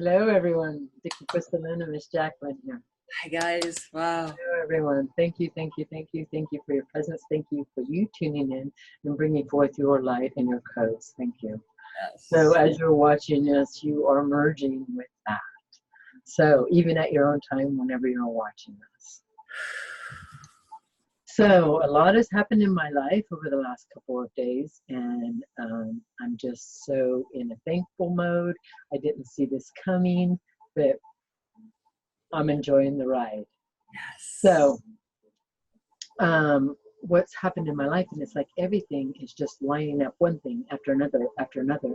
Hello, everyone. Dickie Crystalline and Miss Jacqueline here. Hi guys, wow. Hello, everyone. Thank you, thank you, thank you, thank you for your presence. Thank you for you tuning in and bringing forth your light and your codes. Thank you. Yes. So as you're watching us, you are merging with that. So even at your own time, whenever you're watching us. So a lot has happened in my life over the last couple of days, and I'm just so in a thankful mode. I didn't see this coming, but I'm enjoying the ride. Yes. So what's happened in my life, and it's like everything is just lining up one thing after another,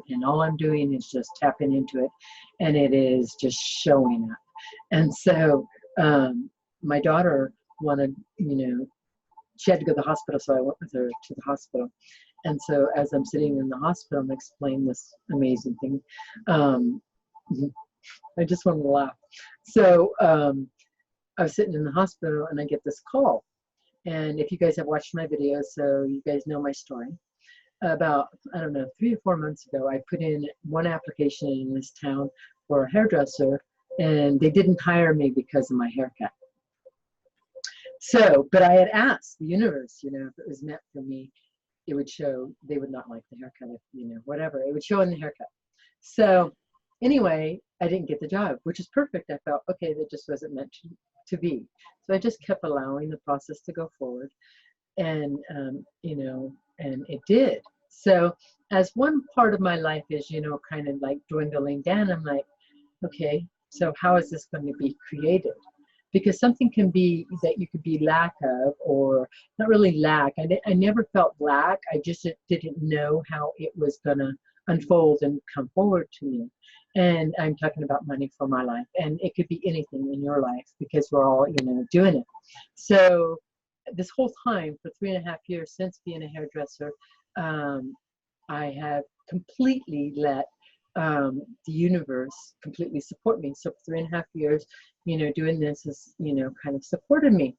and all I'm doing is just tapping into it, and it is just showing up. And so my daughter wanted, she had to go to the hospital, so I went with her to the hospital. And so as I'm sitting in the hospital, I'm explaining this amazing thing. I just wanted to laugh. So I was sitting in the hospital and I get this call. And if you guys have watched my videos, so you guys know my story. About, I don't know, 3 or 4 months ago, I put in one application in this town for a hairdresser, and they didn't hire me because of my haircut. So, but I had asked the universe, if it was meant for me, it would show. They would not like the haircut, whatever. It would show in the haircut. So anyway, I didn't get the job, which is perfect. I felt, okay, that just wasn't meant to be. So I just kept allowing the process to go forward. And, and it did. So as one part of my life is, kind of like dwindling down, I'm like, okay, so how is this going to be created? Because something can be that you could be lack of, or not really lack. I never felt lack. I just didn't know how it was going to unfold and come forward to me. And I'm talking about money for my life. And it could be anything in your life because we're all, doing it. So this whole time, for 3.5 years since being a hairdresser, I have completely let the universe completely support me. So for 3.5 years, doing this has, kind of supported me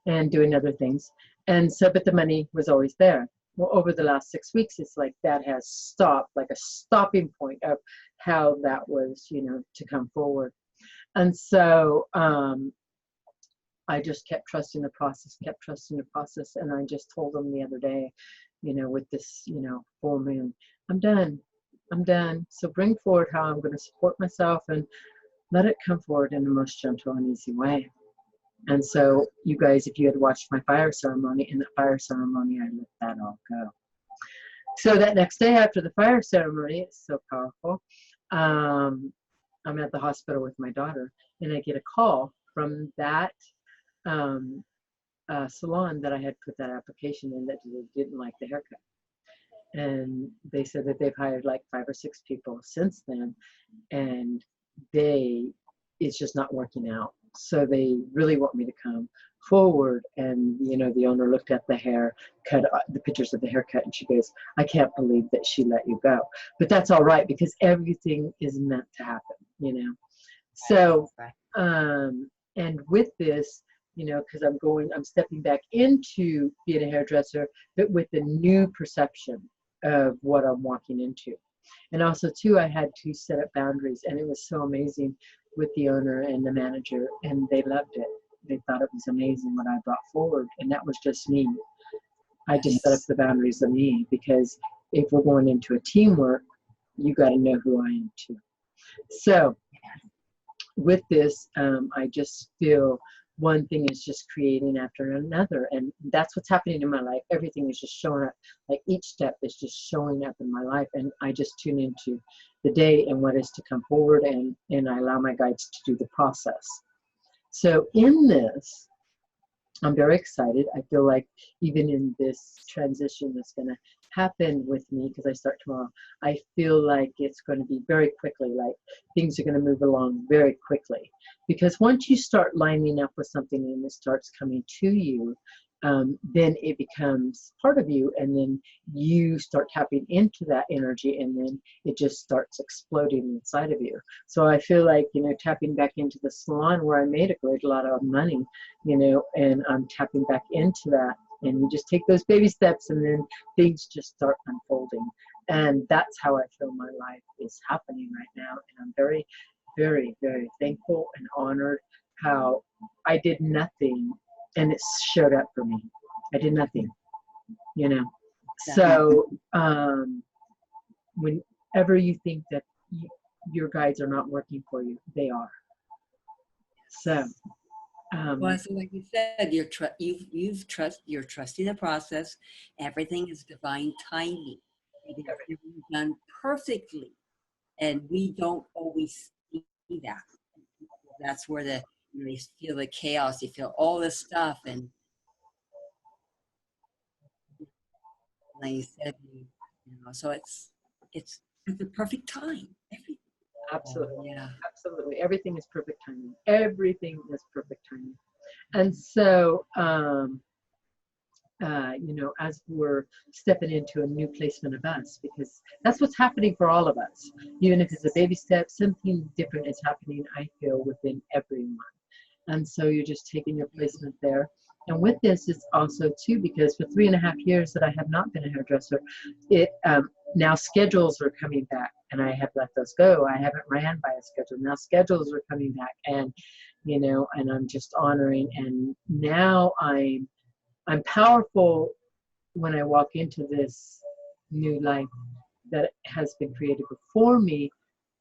and doing other things. And so, but the money was always there. Well, over the last 6 weeks, it's like that has stopped, like a stopping point of how that was, to come forward. And so I just kept trusting the process, And I just told them the other day, with this, full moon, I'm done. So bring forward how I'm going to support myself and let it come forward in the most gentle and easy way. And so you guys, if you had watched my fire ceremony, in the fire ceremony, I let that all go. So that next day after the fire ceremony, it's so powerful. I'm at the hospital with my daughter, and I get a call from that salon that I had put that application in that didn't like the haircut. And they said that they've hired like 5 or 6 people since then, and it's just not working out. So they really want me to come forward. And the owner looked at the haircut, the pictures of the haircut, and she goes, I can't believe that she let you go. But that's all right, because everything is meant to happen, So and with this, because I'm stepping back into being a hairdresser, but with the new perception of what I'm walking into. And also too, I had to set up boundaries, and it was so amazing with the owner and the manager, and they loved it. They thought it was amazing what I brought forward, and that was just me. I just set up the boundaries of me, because if we're going into a teamwork, you got to know who I am too. So with this, I just feel one thing is just creating after another, and that's what's happening in my life. Everything is just showing up, like each step is just showing up in my life, and I just tune into the day and what is to come forward, and I allow my guides to do the process. So in this, I'm very excited. I feel like even in this transition that's going to happen with me, because I start tomorrow, I feel like it's going to be very quickly, like things are going to move along very quickly. Because once you start lining up with something and it starts coming to you, then it becomes part of you, and then you start tapping into that energy, and then it just starts exploding inside of you. So I feel like, tapping back into the salon where I made a great lot of money, and I'm tapping back into that, and you just take those baby steps, and then things just start unfolding. And that's how I feel my life is happening right now, and I'm very, very, very thankful and honored how I did nothing and it showed up for me. I did nothing, you know. So whenever you think that your guides are not working for you, they are. So Well, so like you said, you're trusting the process. Everything is divine timing. Everything is done perfectly, and we don't always see that. That's where they feel the chaos. They feel all this stuff, and like you said, so it's at the perfect time. Everything. absolutely, Yeah. absolutely, everything is perfect timing. Everything is perfect timing. And so as we're stepping into a new placement of us, because that's what's happening for all of us. Even if it's a baby step, something different is happening, I feel, within everyone. And so you're just taking your placement there. And with this, it's also too, because for 3.5 years that I have not been a hairdresser, it now schedules are coming back, and I have let those go. I haven't ran by a schedule. Now schedules are coming back, and and I'm just honoring. And now I'm powerful when I walk into this new life that has been created before me,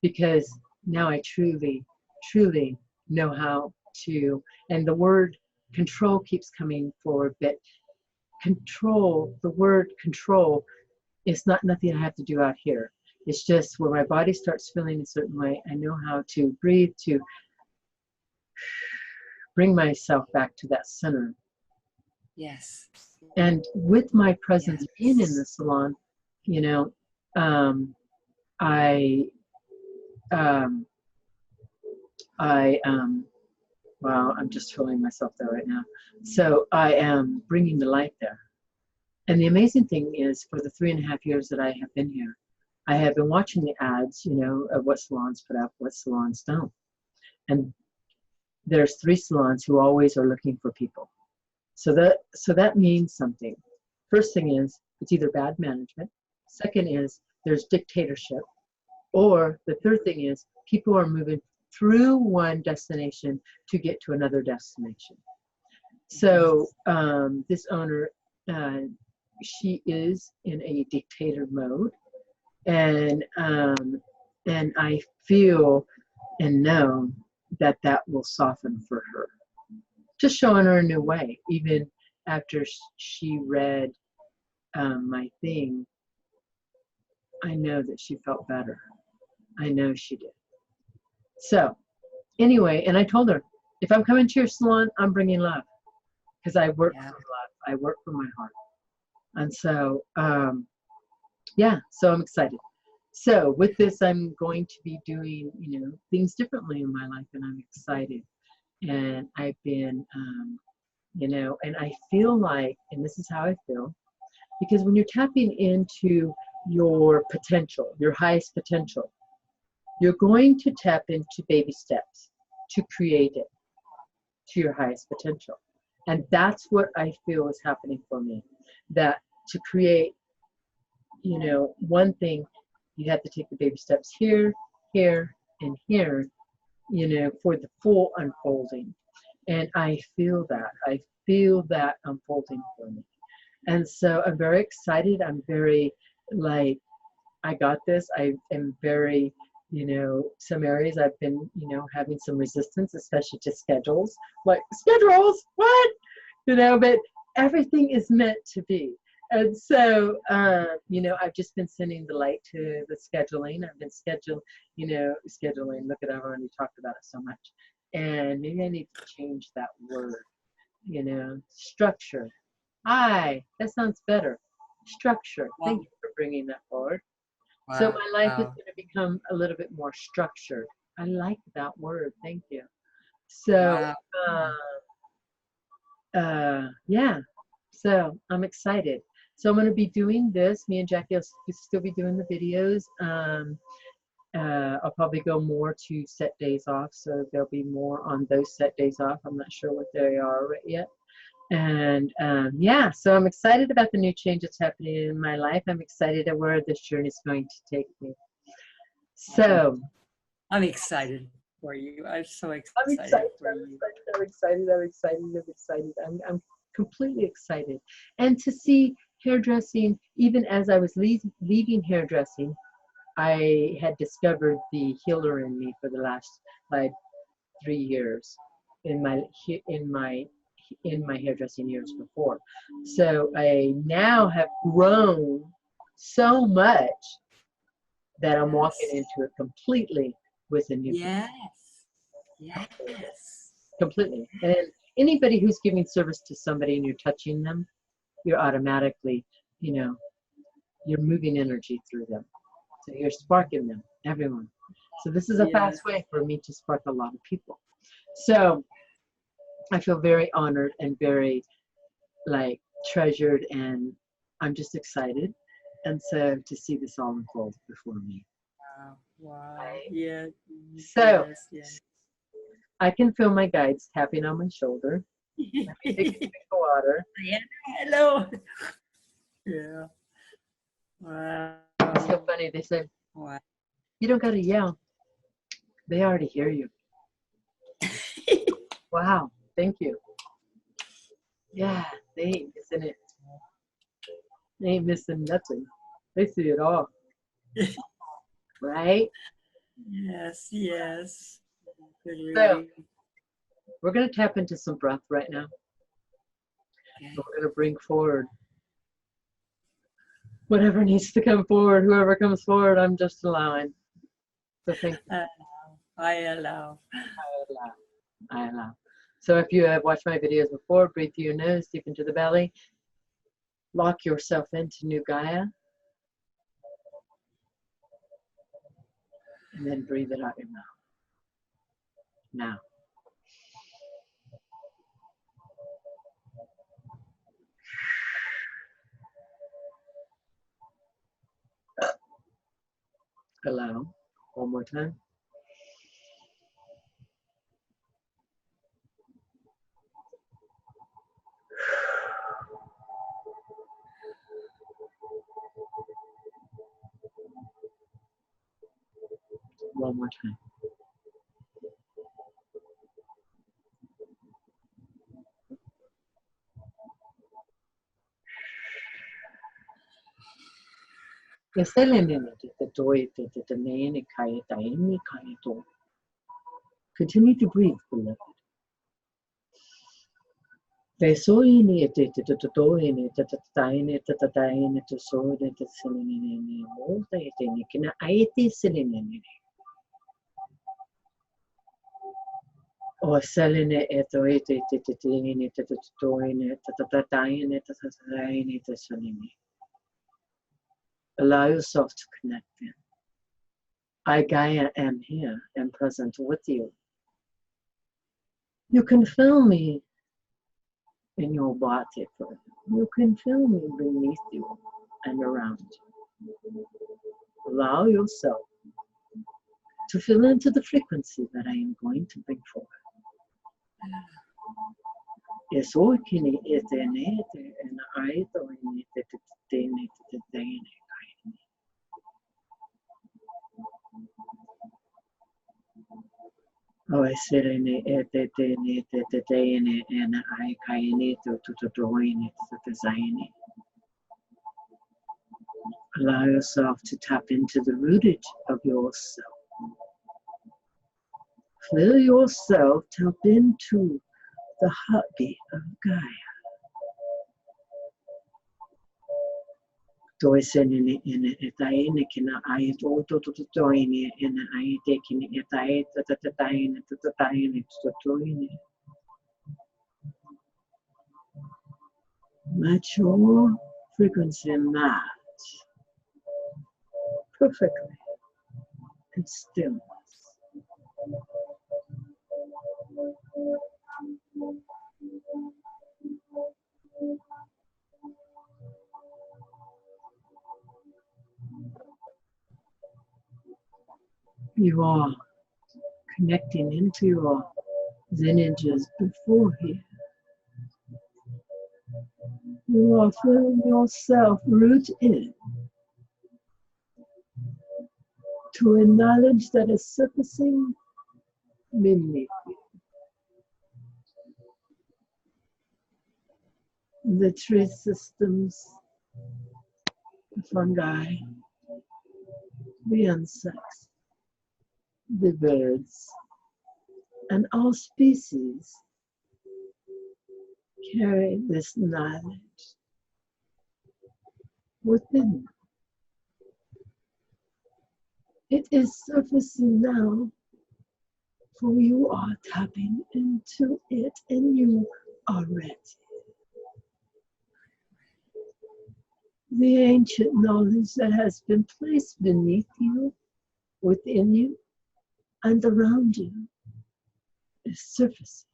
because now I truly, truly know how to, and the word control keeps coming forward, but the word control is not nothing I have to do out here. It's just when my body starts feeling a certain way, I know how to breathe, to bring myself back to that center. Yes. And with my presence being in Yes. the salon, I wow, I'm just feeling myself there right now. So I am bringing the light there. And the amazing thing is, for the 3.5 years that I have been here, I have been watching the ads, of what salons put up, what salons don't. And there's 3 salons who always are looking for people. So that means something. First thing is, it's either bad management. Second is, there's dictatorship. Or the third thing is, people are moving through one destination to get to another destination. So this owner, she is in a dictator mode, and I feel and know that will soften for her, just showing her a new way. Even after she read my thing, I know that she felt better. I know she did. So anyway, and I told her, if I'm coming to your salon, I'm bringing love, because I work for love. I work for my heart. And so, so I'm excited. So with this, I'm going to be doing, things differently in my life, and I'm excited. And I've been, and I feel like, and this is how I feel, because when you're tapping into your potential, your highest potential, you're going to tap into baby steps to create it to your highest potential. And that's what I feel is happening for me. That to create, one thing, you have to take the baby steps here, here, and here, for the full unfolding. And I feel that. I feel that unfolding for me. And so I'm very excited. I'm very, I got this. I am very, some areas I've been, having some resistance, especially to schedules. Like, schedules? What? But everything is meant to be. And so, I've just been sending the light to the scheduling. I've been scheduling. Look at, I've already talked about it so much. And maybe I need to change that word, structure. That sounds better. Structure. Wow. Thank you for bringing that forward. Wow. So my life is going to become a little bit more structured. I like that word. Thank you. So, so I'm excited. So I'm going to be doing this. Me and Jackie will still be doing the videos. I'll probably go more to set days off. So there'll be more on those set days off. I'm not sure what they are yet. And so I'm excited about the new change that's happening in my life. I'm excited at where this journey is going to take me. So I'm excited. for you. I'm so I'm excited excited. for I'm you. excited. I'm excited. I'm excited. I'm excited. I'm completely excited. And to see hairdressing, even as I was leaving hairdressing, I had discovered the healer in me for the last like 3 years in my in my in my hairdressing years before. So I now have grown so much that I'm walking Yes. into it completely with a new Yes. Yes. completely. And anybody who's giving service to somebody and you're touching them, you're automatically, you know, you're moving energy through them. So you're sparking them, everyone. So this is a Yes. fast way for me to spark a lot of people. So I feel very honored and very like treasured, and I'm just excited. And so to see this all unfold before me. Wow. Wow. Right? Yes. So Yes. Yes. I can feel my guides tapping on my shoulder. Let me take a drink of water. Yeah. Hello. Yeah. Wow. It's so funny. They say, Wow. you don't got to yell. They already hear you. Wow. Thank you. Yeah, they ain't missing it. They ain't missing nothing. They see it all. Right? Yes. Yes. So Really. we're going to tap into some breath right now. Okay. We're going to bring forward whatever needs to come forward. Whoever comes forward, I'm just allowing. So thank you. I allow. I allow. I allow. So if you have watched my videos before, breathe through your nose, deep into the belly. Lock yourself into New Gaia. And then breathe it out your mouth. Now. Allow. One more time. One more time. Continue to breathe, beloved. O selene eto ete te te te te toine te te sonini. Allow yourself to connect in. I, Gaia, am here and present with you. You can feel me in your body. You can feel me beneath you and around you. Allow yourself to feel into the frequency that I am going to bring forward. Eso kini ete nete and I toine te te te te O serene ete te ne te te te ne and I kaine to doine te zaine. Allow yourself to tap into the rootage of yourself. Feel yourself tap into the heartbeat of Gaia. Toi senene ene etaine kina ai to toine ene ai te kina etai tataine toine. Match your frequency match perfectly in stillness. You are connecting into your lineages before here. You are feeling yourself root in to a knowledge that is surfacing beneath you. The tree systems, the fungi, the insects, the birds, and all species carry this knowledge within them. It is surfacing now, for you are tapping into it and you are ready. The ancient knowledge that has been placed beneath you, within you, and around you is surfacing.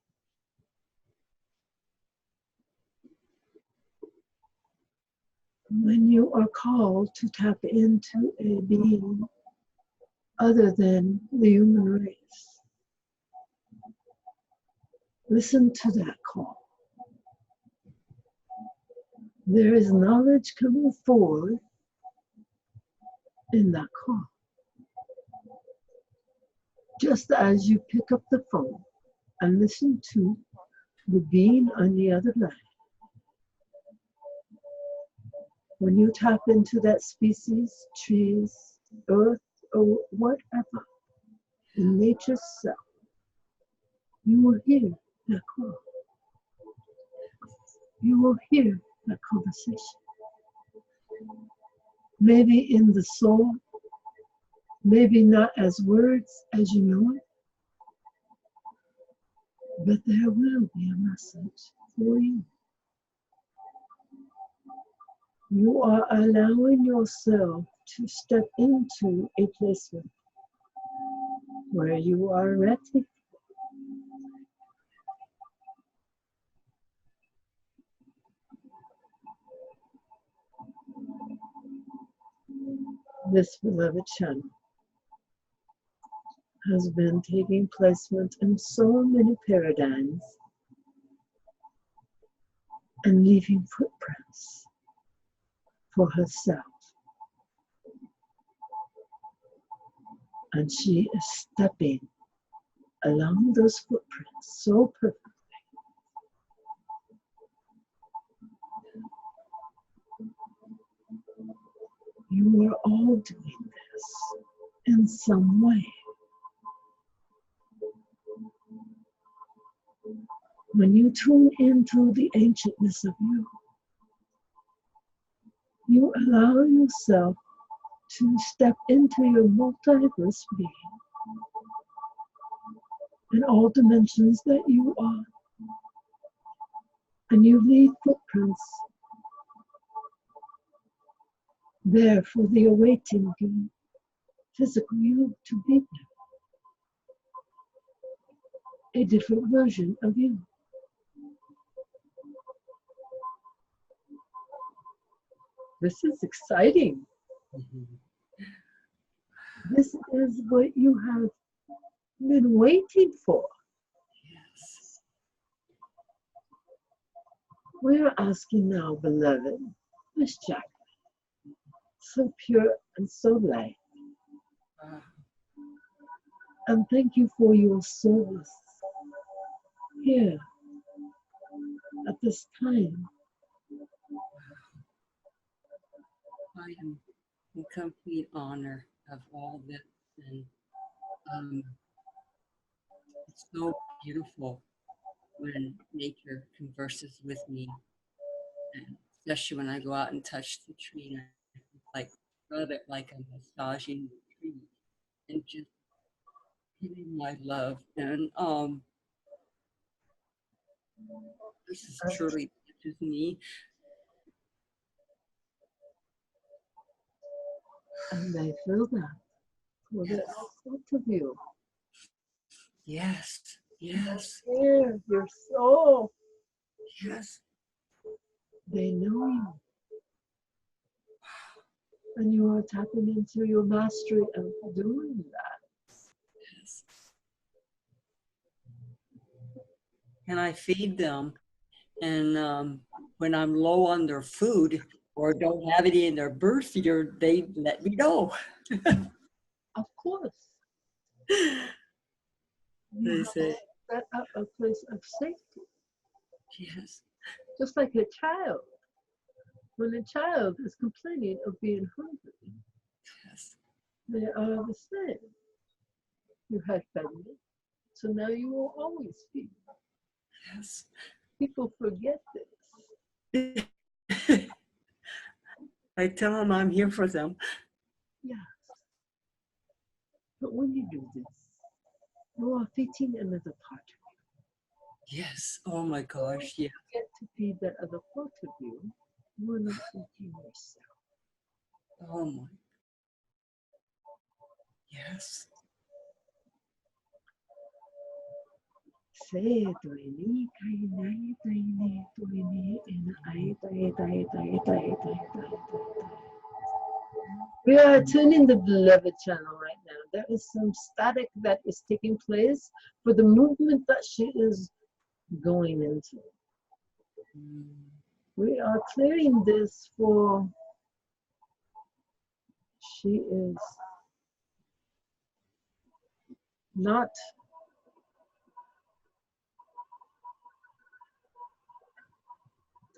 When you are called to tap into a being other than the human race, listen to that call. There is knowledge coming forward in that call. Just as you pick up the phone and listen to the being on the other line, when you tap into that species, trees, earth, or whatever, in nature's self, you will hear that call. You will hear that conversation. Maybe in the soul, maybe not as words as you know it, but there will be a message for you. You are allowing yourself to step into a placement where you are ready. This beloved channel has been taking placement in so many paradigms and leaving footprints for herself. And she is stepping along those footprints so perfectly. You are all doing this in some way. When you tune into the ancientness of you, you allow yourself to step into your multiverse being in all dimensions that you are. And you leave footprints there for the awaiting you, physical you to be there. A different version of you. This is exciting. This is what you have been waiting for. Yes. We're asking now, beloved, Miss Jack, so pure and so light. And thank you for your service here at this time. I am in complete honor of all this, and it's so beautiful when nature converses with me, and especially when I go out and touch the tree, and I like rub it like I'm massaging the tree and just giving my love. And this is truly touches me. And I feel that for the both of you. Yes, yes, Here, your soul. yes. They know you. And you are tapping into your mastery of doing that. Yes. And I feed them. And when I'm low on their food or don't have any in their bird feeder, they let me know. Of course. You They have to say, set up a place of safety, yes, just like a child. When a child is complaining of being hungry, yes, they are the same. You had fed me, so now you will always feed. yes. People forget this. I tell them I'm here for them. Yes. But when you do this, you are feeding another part of Yes. Oh my you. When gosh. you Yeah. get to feed that other part of you, you are not feeding yourself. Oh my. Yes. Say toini kai nai toini toini and I tai tai tai tai tai tai. We are tuning the beloved channel right now. There is some static that is taking place for the movement that she is going into. We are clearing this for she is not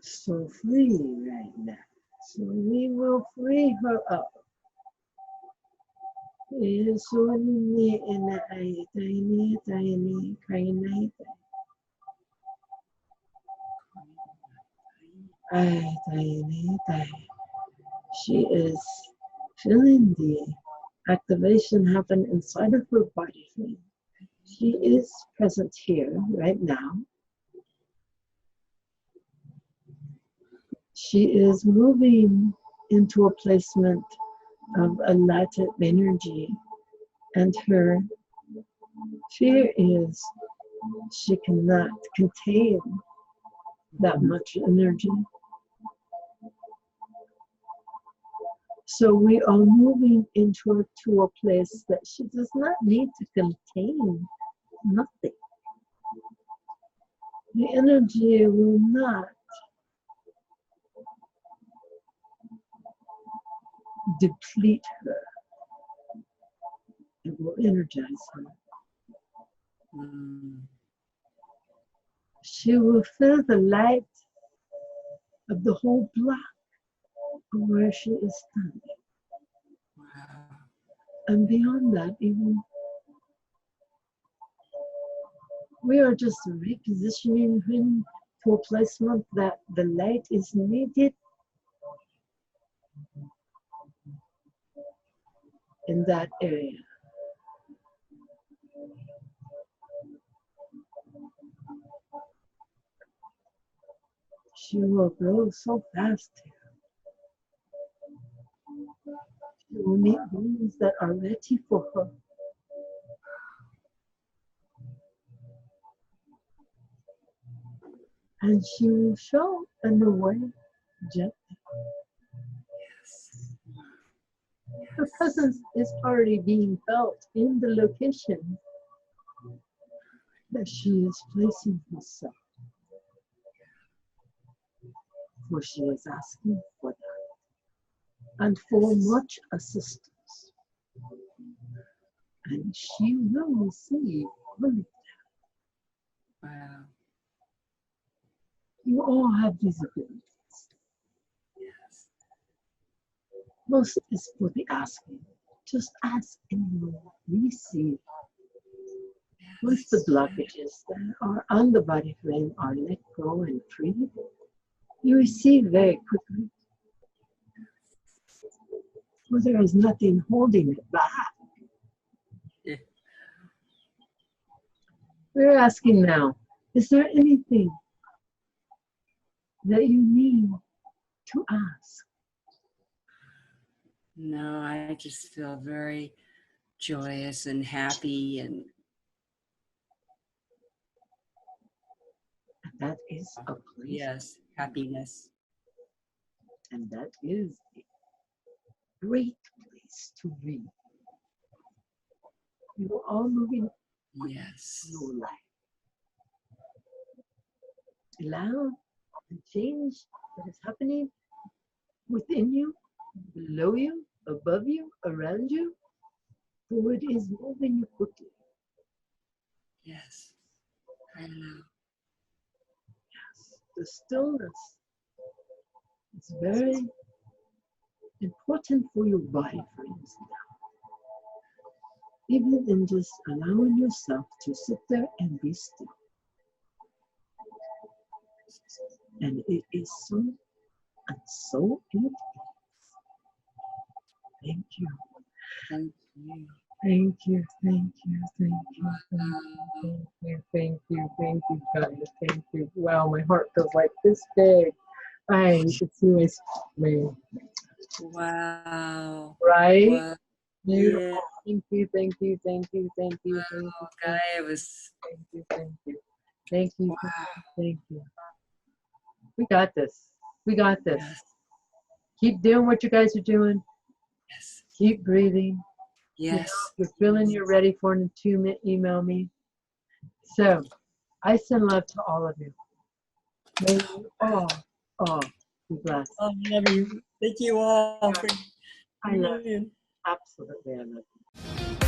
so free right now. So we will free her up. She is feeling the activation happen inside of her body. She is present here right now. She is moving into a placement of a latent energy, and her fear is she cannot contain that much energy. So we are moving into a place that she does not need to contain nothing. The energy will not deplete her. It will energize her. She will feel the light of the whole block of where she is standing. Wow. And beyond that, even we are just repositioning him to a placement that the light is needed in that area. She will grow so fast. She will meet beings that are ready for her. And she will show a new way gently. Her presence is already being felt in the location that she is placing herself. For she is asking for that and for much assistance. And she will receive all of that. Wow. You all have these abilities. Yes. Most is for the asking. Just ask and you will receive. Once the blockages that are on the body frame are let go and freed, you receive very quickly. For there is nothing holding it back. Yeah. We're asking now, is there anything that you need to ask? No, I just feel very joyous and happy, and That is a place. yes, happiness. And that is a great place to be. You are all moving Yes. your life. Allow the change that is happening within you, below you, above you, around you, for it is moving you quickly. Yes. I know. Yes. The stillness is very important for your body, friends. Even in just allowing yourself to sit there and be still. And it is so, and so it is. Thank you. Thank you. Thank you, thank you, thank you, Wow. thank you, guys, thank you. Wow, my heart feels like this big. You can see my, Wow. right? Wow. Beautiful. Yeah. Thank you, thank you, thank you, thank you, thank you, Wow, thank guy, it was you, thank you, thank you, thank you, wow. thank you. We got this. We got this. Yes. Keep doing what you guys are doing. Yes. Keep breathing. You know, Yes. if you're feeling you're ready for an attunement, email me. So I send love to all of you. May you all be blessed. I love you. Thank you all for I love you. you. Absolutely, I love you.